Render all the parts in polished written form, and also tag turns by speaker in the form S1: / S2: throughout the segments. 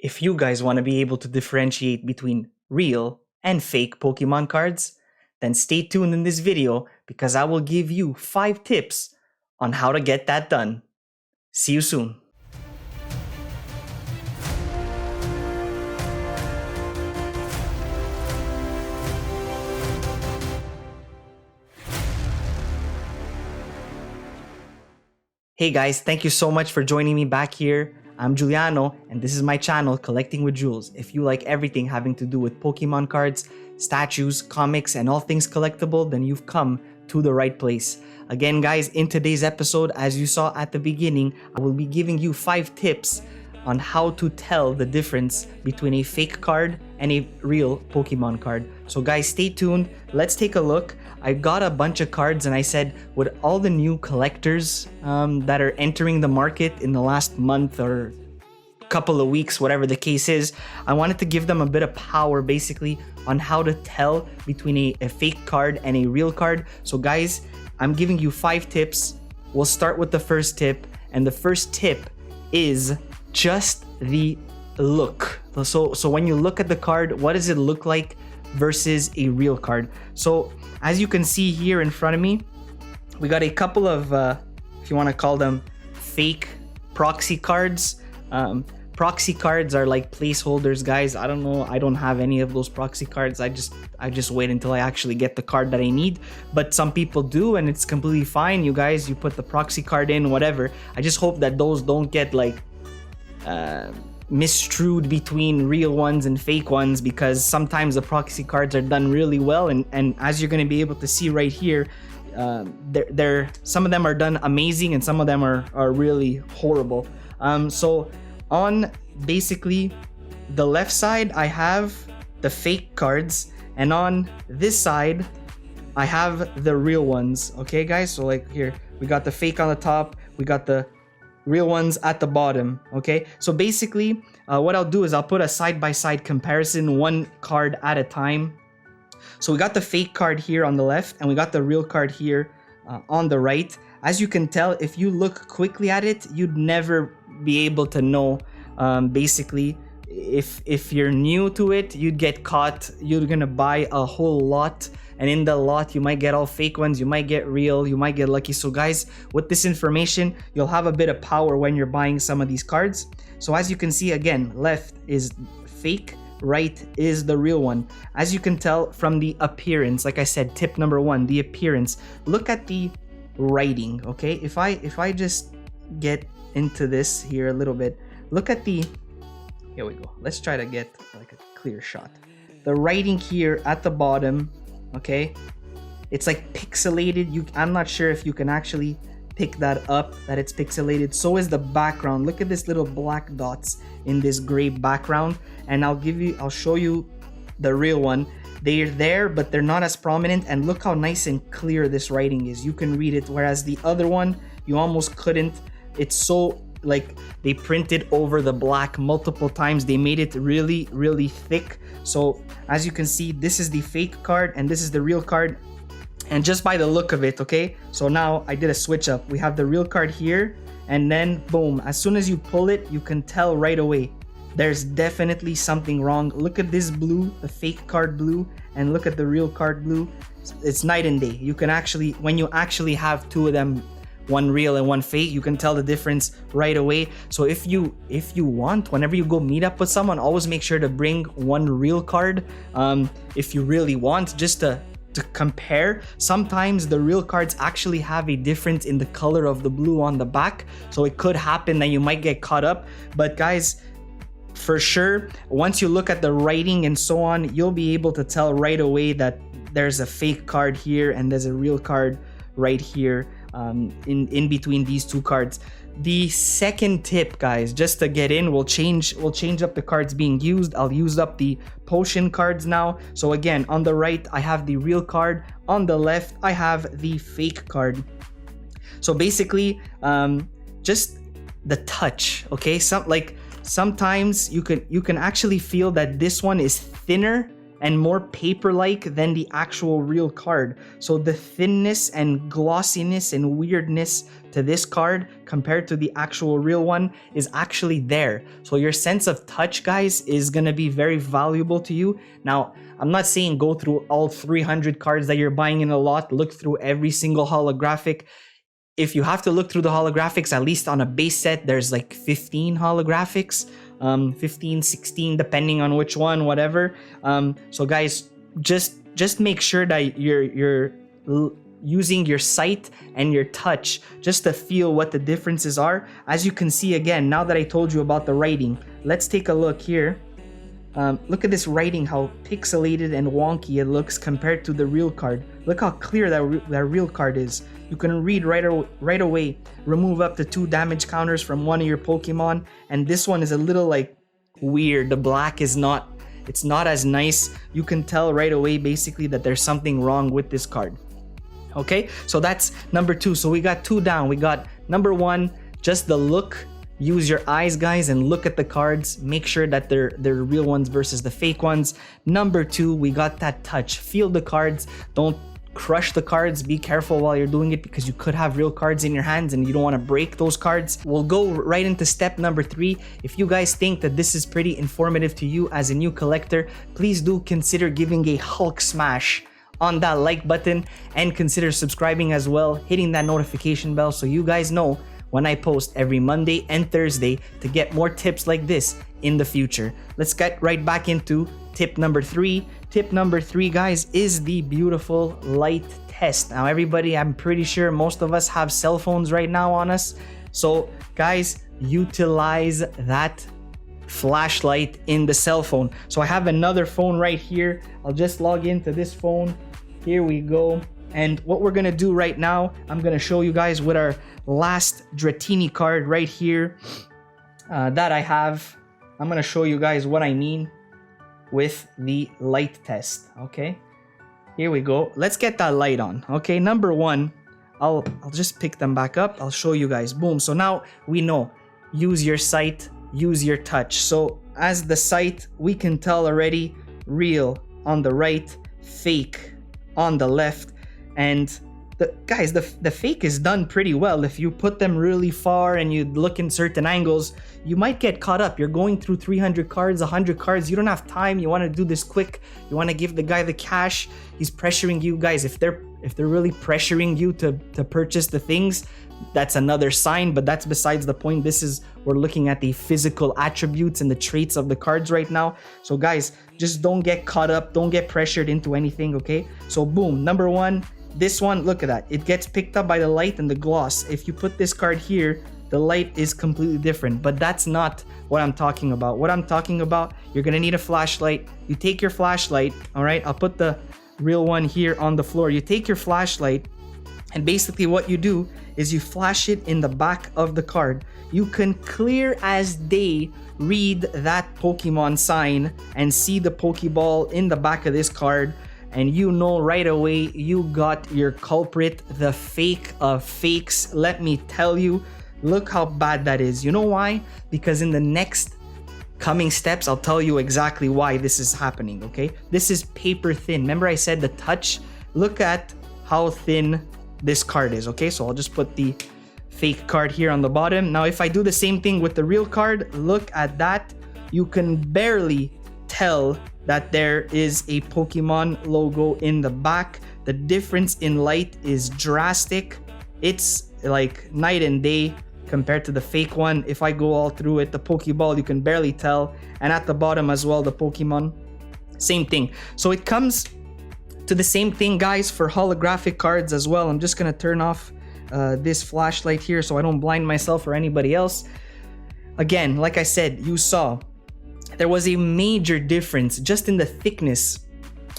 S1: If you guys want to be able to differentiate between real and fake Pokemon cards, then stay tuned in this video because I will give you 5 tips on how to get that done. See you soon. Hey guys, thank you so much for joining me back here. I'm Giuliano, and this is my channel, Collecting with Jules. If you like everything having to do with Pokemon cards, statues, comics, and all things collectible, then you've come to the right place. Again, guys, in today's episode, as you saw at the beginning, I will be giving you 5 tips on how to tell the difference between a fake card and a real Pokemon card. So guys, stay tuned. Let's take a look. I got a bunch of cards and I said with all the new collectors that are entering the market in the last month or couple of weeks, whatever the case is, I wanted to give them a bit of power basically on how to tell between a fake card and a real card. So guys, I'm giving you 5 tips. We'll start with the first tip, and the first tip is just the look. So when you look at the card, what does it look like versus a real card? So as you can see here in front of me, we got a couple of, if you want to call them fake proxy cards. Proxy cards are like placeholders, guys. I don't know. I don't have any of those proxy cards. I just wait until I actually get the card that I need. But some people do, and it's completely fine. You guys, you put the proxy card in, whatever. I just hope that those don't get like misstrued between real ones and fake ones, because sometimes the proxy cards are done really well, and as you're going to be able to see right here, some of them are done amazing and some of them are really horrible. So on basically the left side I have the fake cards, and on this side I have the real ones. Okay guys, so like here we got the fake on the top, we got the real ones at the bottom. Okay, so basically what I'll do is I'll put a side-by-side comparison, one card at a time. So we got the fake card here on the left and we got the real card here on the right. As you can tell, if you look quickly at it, you'd never be able to know. Basically, if you're new to it, you'd get caught. You're gonna buy a whole lot, and in the lot you might get all fake ones, you might get real, you might get lucky. So guys, with this information, you'll have a bit of power when you're buying some of these cards. So as you can see, again, left is fake, right is the real one. As you can tell from the appearance, like I said, tip number 1, the appearance. Look at the writing. Okay, if I just get into this here a little bit, look at the, here we go, let's try to get like a clear shot. The writing here at the bottom, okay, it's like pixelated. I'm not sure if you can actually pick that up, that it's pixelated. So is the background. Look at this little black dots in this gray background, and I'll show you the real one. They're there, but they're not as prominent, and look how nice and clear this writing is. You can read it, whereas the other one you almost couldn't. It's so like they printed over the black multiple times. They made it really, really thick. So as you can see, this is the fake card and this is the real card, and just by the look of it, okay, so now I did a switch up. We have the real card here, and then boom, as soon as you pull it, you can tell right away there's definitely something wrong. Look at this blue, the fake card blue, and look at the real card blue. It's night and day. You can actually, when you actually have two of them, one real and one fake, you can tell the difference right away. So if you want, whenever you go meet up with someone, always make sure to bring one real card, if you really want, just to compare. Sometimes the real cards actually have a difference in the color of the blue on the back, so it could happen that you might get caught up. But guys, for sure, once you look at the writing and so on, you'll be able to tell right away that there's a fake card here and there's a real card right here, in between these two cards. The second tip, guys, just to get in, we'll change up the cards being used. I'll use up the potion cards now. So again, on the right I have the real card, on the left I have the fake card. So basically, just the touch, okay? Sometimes you can actually feel that this one is thinner and more paper-like than the actual real card. So the thinness and glossiness and weirdness to this card compared to the actual real one is actually there. So your sense of touch, guys, is gonna be very valuable to you. Now, I'm not saying go through all 300 cards that you're buying in a lot, look through every single holographic. If you have to look through the holographics, at least on a base set, there's like 15 holographics, 15, 16, depending on which one, whatever. So guys, just make sure that you're using your sight and your touch just to feel what the differences are. As you can see, again, now that I told you about the writing, let's take a look here. Look at this writing, how pixelated and wonky it looks compared to the real card. Look how clear that real card is. You can read right away, remove up to 2 damage counters from one of your Pokemon, and this one is a little like weird. The black is not, it's not as nice. You can tell right away basically that there's something wrong with this card. Okay, so that's number 2. So we got 2 down. We got number 1, just the look. Use your eyes, guys, and look at the cards. Make sure that they're real ones versus the fake ones. Number 2, we got that touch. Feel the cards. Don't crush the cards. Be careful while you're doing it because you could have real cards in your hands and you don't want to break those cards. We'll go right into step number 3. If you guys think that this is pretty informative to you as a new collector, please do consider giving a Hulk smash on that like button and consider subscribing as well, hitting that notification bell so you guys know when I post every Monday and Thursday to get more tips like this in the future. Let's get right back into tip number 3. Tip number 3, guys, is the beautiful light test. Now, everybody, I'm pretty sure most of us have cell phones right now on us. So, guys, utilize that flashlight in the cell phone. So I have another phone right here. I'll just log into this phone. Here we go. And what we're gonna do right now, I'm gonna show you guys with our last Dratini card right here that I have. I'm gonna show you guys what I mean with the light test. Okay, here we go. Let's get that light on. Okay, number 1, I'll just pick them back up. I'll show you guys. Boom. So now we know, use your sight, use your touch. So as the sight, we can tell already real on the right, fake on the left. And guys, the fake is done pretty well. If you put them really far and you look in certain angles, you might get caught up. You're going through 300 cards, 100 cards. You don't have time. You want to do this quick. You want to give the guy the cash. He's pressuring you guys. If they're really pressuring you to purchase the things, that's another sign, but that's besides the point. We're looking at the physical attributes and the traits of the cards right now. So guys, just don't get caught up. Don't get pressured into anything, okay? So boom, number 1. This one, look at that. It gets picked up by the light and the gloss. If you put this card here, the light is completely different, but that's not what I'm talking about. What I'm talking about, you're gonna need a flashlight. You take your flashlight, all right? I'll put the real one here on the floor. You take your flashlight, and basically what you do is you flash it in the back of the card. You can clear as day read that Pokemon sign and see the Pokeball in the back of this card. And you know right away you got your culprit, the fake of fakes. Let me tell you, look how bad that is. You know why? Because in the next coming steps, I'll tell you exactly why this is happening, okay? This is paper thin. Remember I said the touch? Look at how thin this card is, okay? So I'll just put the fake card here on the bottom. Now, if I do the same thing with the real card, look at that. You can barely tell that there is a Pokemon logo in the back. The difference in light is drastic. It's like night and day compared to the fake one. If I go all through it, the Pokeball, you can barely tell. And at the bottom as well, the Pokemon, same thing. So it comes to the same thing, guys, for holographic cards as well. I'm just gonna turn off this flashlight here so I don't blind myself or anybody else. Again, like I said, you saw there was a major difference just in the thickness.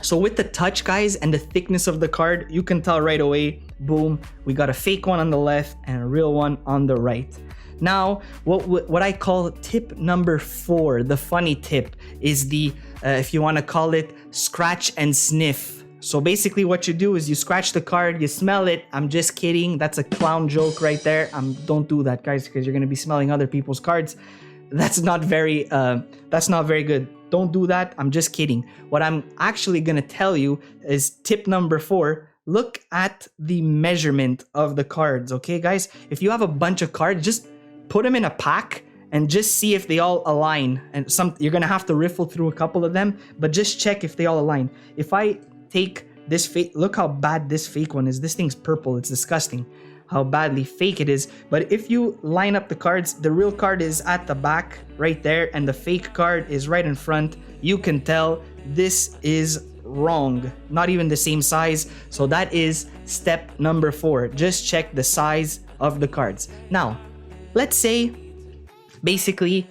S1: So with the touch, guys, and the thickness of the card, you can tell right away, boom, we got a fake one on the left and a real one on the right. Now, what I call tip number 4, the funny tip, is the, if you want to call it, scratch and sniff. So basically what you do is you scratch the card, you smell it. I'm just kidding. That's a clown joke right there. Don't do that, guys, because you're going to be smelling other people's cards. That's not very good. Don't do that. I'm just kidding. What I'm actually gonna tell you is tip number 4. Look at the measurement of the cards, okay, guys? If you have a bunch of cards, just put them in a pack and just see if they all align. And you're gonna have to riffle through a couple of them, but just check if they all align. If I take this fake, look how bad this fake one is. This thing's purple. It's disgusting how badly fake it is. But if you line up the cards, the real card is at the back right there and the fake card is right in front. You can tell this is wrong, not even the same size. So that is step number 4. Just check the size of the cards. Now let's say basically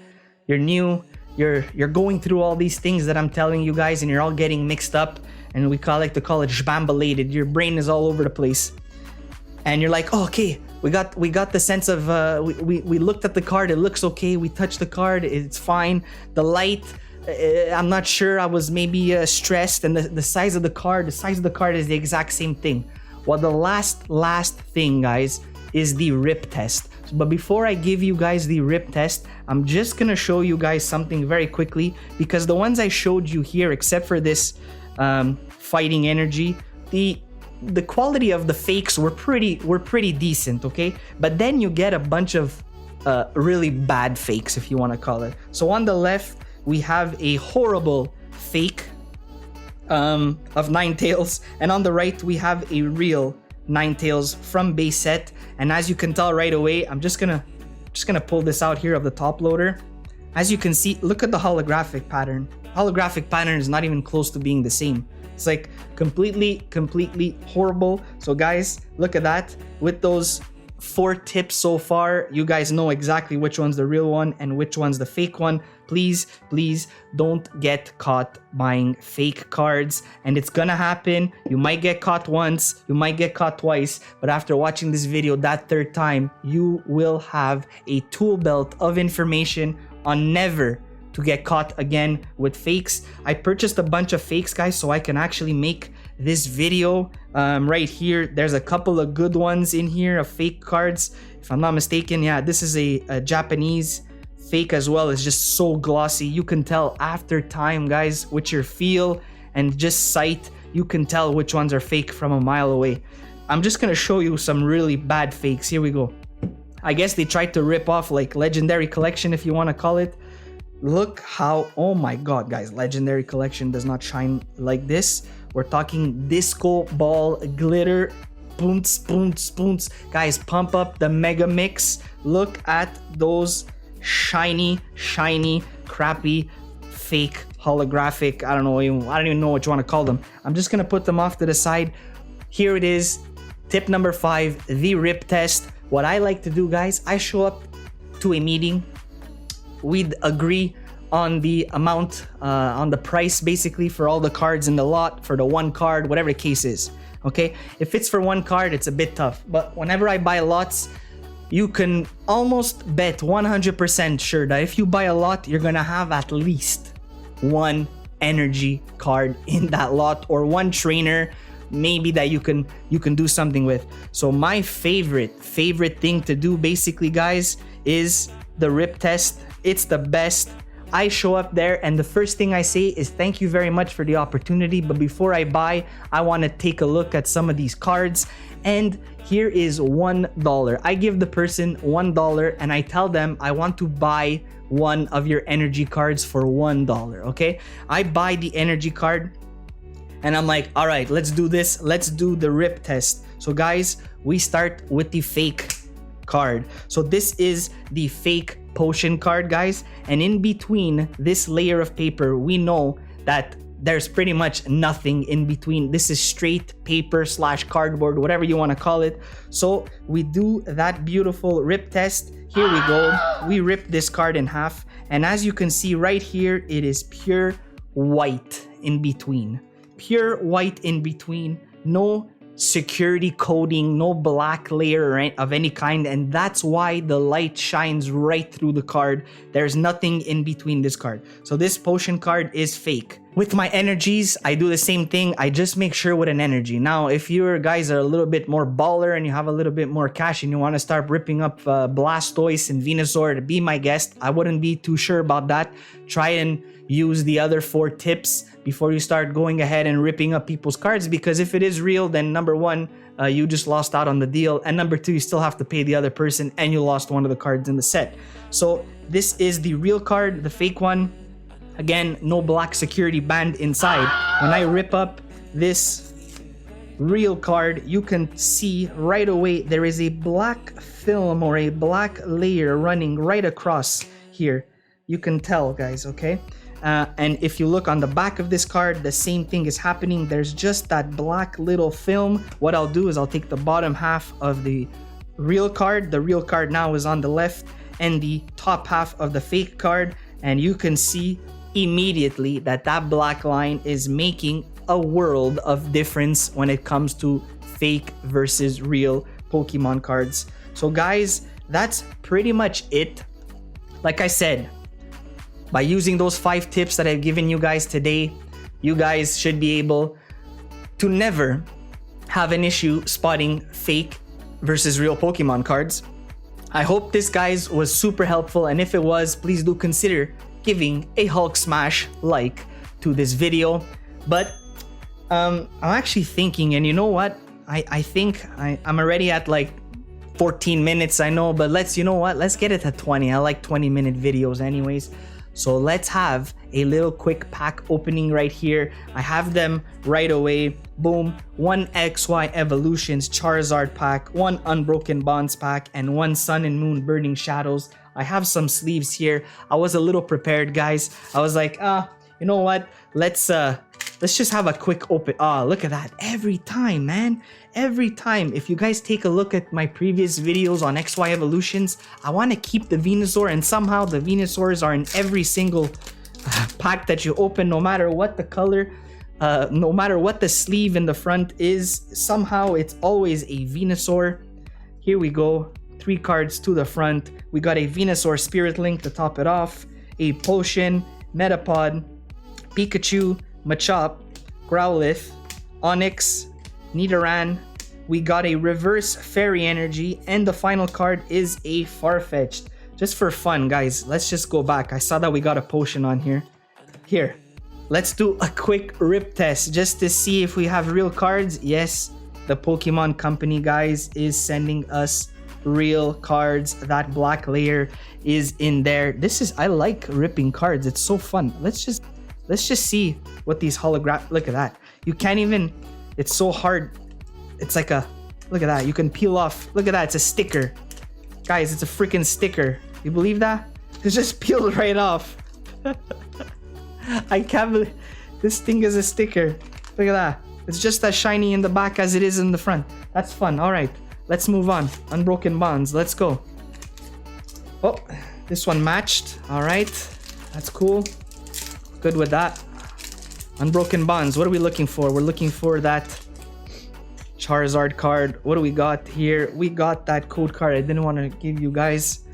S1: you're new, you're going through all these things that I'm telling you guys, and you're all getting mixed up, and we like to call it jbambalated. Your brain is all over the place, and you're like, oh, okay, we got the sense of we looked at the card, it looks okay, we touched the card, it's fine. The light, I'm not sure, I was maybe stressed, and the size of the card is the exact same thing. Well, the last thing, guys, is the rip test. But before I give you guys the rip test, I'm just gonna show you guys something very quickly, because the ones I showed you here, except for this fighting energy, the quality of the fakes were pretty decent, okay? But then you get a bunch of really bad fakes, if you want to call it. So on the left we have a horrible fake of Ninetales, and on the right we have a real Ninetales from base set. And as you can tell right away, I'm just gonna pull this out here of the top loader. As you can see, look at the holographic pattern. Holographic pattern is not even close to being the same. It's like completely horrible. So guys, look at that. With those 4 tips so far, you guys know exactly which one's the real one and which one's the fake one. Please don't get caught buying fake cards, and it's gonna happen. You might get caught once, you might get caught twice, but after watching this video that 3rd time, you will have a tool belt of information on never to get caught again with fakes. I purchased a bunch of fakes, guys, so I can actually make this video right here. There's a couple of good ones in here of fake cards, if I'm not mistaken. Yeah, this is a Japanese fake as well. It's just so glossy. You can tell after time, guys, with your feel and just sight, you can tell which ones are fake from a mile away. I'm just gonna show you some really bad fakes. Here we go. I guess they tried to rip off like Legendary Collection, if you want to call it. Look how, oh my god, guys, Legendary Collection does not shine like this. We're talking disco ball glitter, spoons. Guys, pump up the mega mix. Look at those shiny, crappy, fake, holographic, I don't even know what you want to call them. I'm just gonna put them off to the side. Here it is, tip number 5, the rip test. What I like to do, guys, I show up to a meeting. We'd agree on the amount, on the price basically for all the cards in the lot, for the one card, whatever the case is, okay? If it's for one card, it's a bit tough, but whenever I buy lots, you can almost bet 100% sure that if you buy a lot, you're gonna have at least one energy card in that lot, or one trainer maybe that you can do something with. So my favorite thing to do basically, guys, is the rip test. It's the best. I show up there and the first thing I say is thank you very much for the opportunity, but before I buy, I want to take a look at some of these cards. And here is $1. I give the person $1 and I tell them I want to buy one of your energy cards for $1, okay? I buy the energy card and I'm like, all right, let's do this. Let's do the rip test. So guys, we start with the fake card. So this is the fake potion card, guys, and in between this layer of paper, we know that there's pretty much nothing in between. This is straight paper / cardboard, whatever you want to call it. So we do that beautiful rip test. Here we go. We rip this card in half, and as you can see right here, it is pure white in between. Pure white in between. No security coating, no black layer of any kind, and that's why the light shines right through the card. There's nothing in between this card. So this potion card is fake. With my energies, I do the same thing. I just make sure with an energy. Now, if you guys are a little bit more baller and you have a little bit more cash and you want to start ripping up Blastoise and Venusaur to be my guest, I wouldn't be too sure about that. Try and use the other 4 tips before you start going ahead and ripping up people's cards, because if it is real, then number 1, you just lost out on the deal, and number 2, you still have to pay the other person and you lost one of the cards in the set. So this is the real card, the fake one. Again, no black security band inside. When I rip up this real card, you can see right away there is a black film or a black layer running right across here. You can tell, guys, okay? And if you look on the back of this card, the same thing is happening. There's just that black little film. What I'll do is I'll take the bottom half of the real card. The real card now is on the left, and the top half of the fake card, and you can see immediately that that black line is making a world of difference when it comes to fake versus real Pokemon cards. So guys, that's pretty much it. Like I said, by using those 5 tips that I've given you guys today, you guys should be able to never have an issue spotting fake versus real Pokemon cards. I hope this, guys, was super helpful, and if it was, please do consider giving a Hulk smash like to this video. But I'm actually thinking, and you know what, I think I'm already at like 14 minutes, I know, but let's get it to 20. I like 20-minute videos anyways. So let's have a little quick pack opening right here. I have them right away. Boom. 1 XY Evolutions Charizard pack, 1 Unbroken Bonds pack, and 1 Sun and Moon Burning Shadows. I have some sleeves here. I was a little prepared, guys. I was like, you know what? Let's just have a quick open. Look at that. Every time, man. Every time. If you guys take a look at my previous videos on XY Evolutions, I want to keep the Venusaur, and somehow the Venusaurs are in every single pack that you open, no matter what the color, no matter what the sleeve in the front is. Somehow it's always a Venusaur. Here we go. 3 cards to the front. We got a Venusaur Spirit Link to top it off, a Potion, Metapod, Pikachu, Machop, Growlithe, Onix, Nidoran. We got a Reverse Fairy Energy, and the final card is a Farfetch'd. Just for fun, guys, let's just go back. I saw that we got a Potion on here. Here, let's do a quick rip test just to see if we have real cards. Yes, the Pokemon Company, guys, is sending us real cards. That black layer is in there. I like ripping cards. It's so fun. Let's just see what these holograph. Look at that. You can't even. It's so hard. It's like a. Look at that. You can peel off. Look at that. It's a sticker, guys. It's a freaking sticker. You believe that? It's just peeled right off. I can't believe this thing is a sticker. Look at that. It's just as shiny in the back as it is in the front. That's fun. All right. Let's move on. Unbroken Bonds. Let's go. Oh, this one matched. All right. That's cool. Good with that. Unbroken Bonds. What are we looking for? We're looking for that Charizard card. What do we got here? We got that code card. I didn't want to give you guys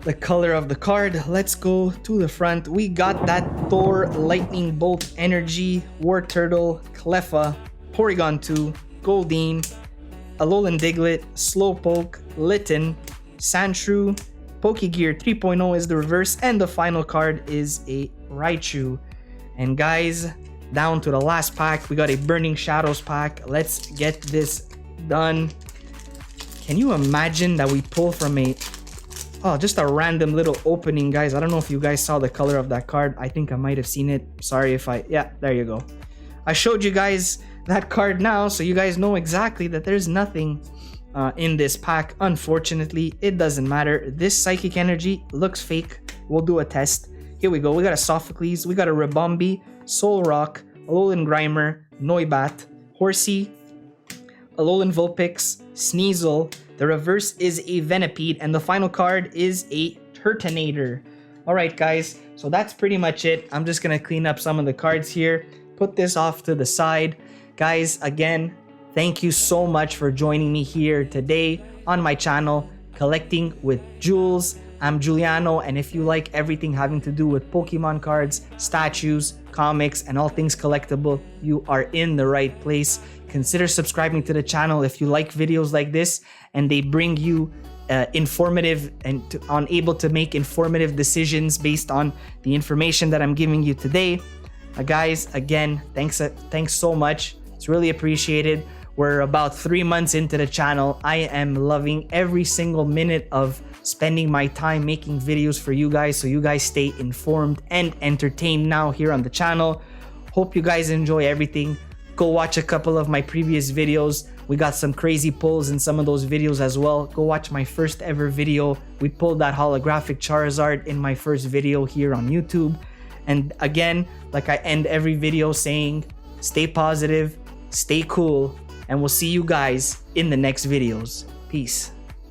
S1: the color of the card. Let's go to the front. We got that Thor Lightning Bolt Energy, War Turtle, Cleffa, Porygon 2, Goldeen, Alolan Diglett, Slowpoke, Litten, Sandshrew, Pokegear 3.0 is the reverse, and the final card is a Raichu. And guys, down to the last pack, we got a Burning Shadows pack. Let's get this done. Can you imagine that we pull from just a random little opening, guys? I don't know if you guys saw the color of that card. I think I might have seen it. Sorry if yeah, there you go. I showed you guys that card now, so you guys know exactly that there's nothing in this pack. Unfortunately, it doesn't matter. This Psychic Energy looks fake. We'll do a test. Here we go. We got a Sophocles, we got a Ribombee, Solrock, Alolan Grimer, Noibat, Horsey, Alolan Vulpix, Sneasel. The reverse is a Venipede, and the final card is a Turtonator. Alright guys, so that's pretty much it. I'm just gonna clean up some of the cards here, put this off to the side. Guys, again, thank you so much for joining me here today on my channel, Collecting with Jules. I'm Giuliano, and if you like everything having to do with Pokemon cards, statues, comics, and all things collectible, you are in the right place. Consider subscribing to the channel if you like videos like this and they bring you informative and able to make informative decisions based on the information that I'm giving you today. Guys, again, thanks so much. It's really appreciated. We're about 3 months into the channel. I am loving every single minute of spending my time making videos for you guys, so you guys stay informed and entertained now here on the channel. Hope you guys enjoy everything. Go watch a couple of my previous videos. We got some crazy pulls in some of those videos as well. Go watch my first ever video. We pulled that holographic Charizard in my first video here on YouTube. And again, like I end every video saying, stay positive, stay cool, and we'll see you guys in the next videos. Peace.